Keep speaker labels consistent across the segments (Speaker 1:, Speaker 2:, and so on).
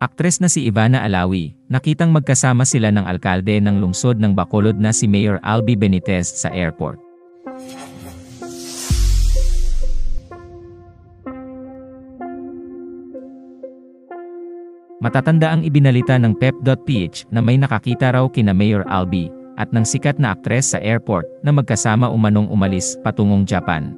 Speaker 1: Aktres na si Ivana Alawi, nakitang magkasama sila ng alkalde ng lungsod ng Bacolod na si Mayor Albi Benitez sa airport. Matatanda ang ibinalita ng Pep.ph na may nakakita raw kina Mayor Albi at ng sikat na aktres sa airport na magkasama umanong umalis patungong Japan.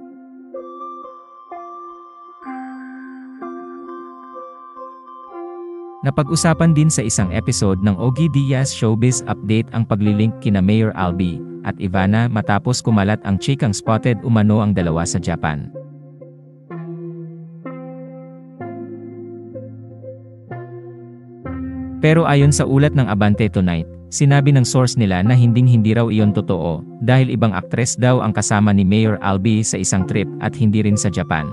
Speaker 1: Napag-usapan din sa isang episode ng Ogie Diaz Showbiz Update ang paglilink kina Mayor Albi at Ivana matapos kumalat ang chikang spotted umano ang dalawa sa Japan. Pero ayon sa ulat ng Abante Tonight, sinabi ng source nila na hindi raw iyon totoo dahil ibang aktres daw ang kasama ni Mayor Albi sa isang trip at hindi rin sa Japan.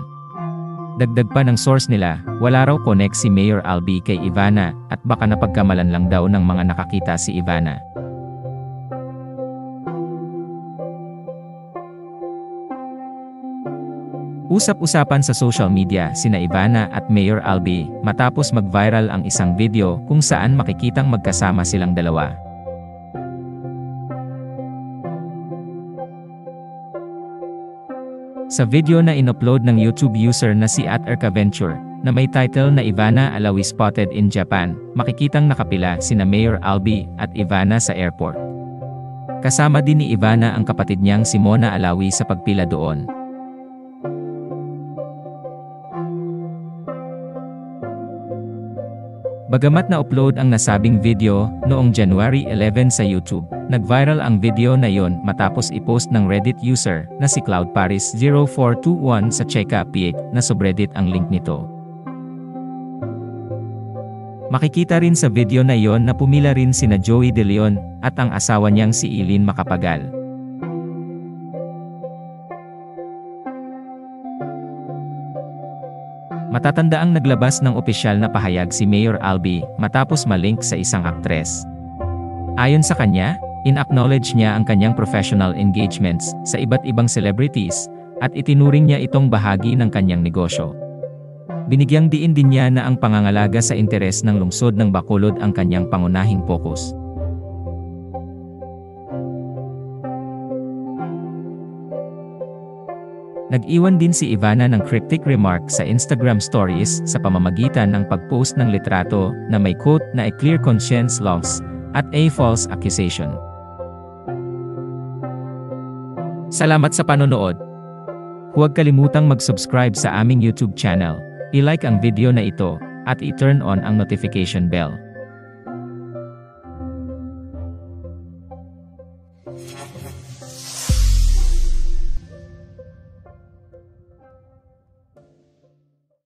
Speaker 1: Dagdag pa ng source nila, wala raw connect si Mayor Albi kay Ivana at baka napagkamalan lang daw ng mga nakakita si Ivana. Usap-usapan sa social media sina Ivana at Mayor Albi matapos mag-viral ang isang video kung saan makikitang magkasama silang dalawa. Sa video na inupload ng YouTube user na si @ercaventure, na may title na Ivana Alawi Spotted in Japan, makikitang nakapila sina Mayor Albi at Ivana sa airport. Kasama din ni Ivana ang kapatid niyang si Mona Alawi sa pagpila doon. Bagamat na-upload ang nasabing video noong January 11 sa YouTube, nag-viral ang video na yon matapos i-post ng Reddit user na si CloudParis0421 sa Cheka.ph na subreddit ang link nito. Makikita rin sa video na yon na pumila rin sina Joey De Leon at ang asawa niyang si Eileen Macapagal. Matatandaang naglabas ng opisyal na pahayag si Mayor Albi matapos malink sa isang aktres. Ayon sa kanya, in-acknowledge niya ang kanyang professional engagements sa iba't ibang celebrities at itinuring niya itong bahagi ng kanyang negosyo. Binigyang diin din niya na ang pangangalaga sa interes ng lungsod ng Bacolod ang kanyang pangunahing focus. Nag-iwan din si Ivana ng cryptic remark sa Instagram stories sa pamamagitan ng pag-post ng litrato na may quote na "a clear conscience loss" at "a false accusation". Salamat sa panonood. Huwag kalimutang mag-subscribe sa aming YouTube channel, i-like ang video na ito, at i-turn on ang notification bell.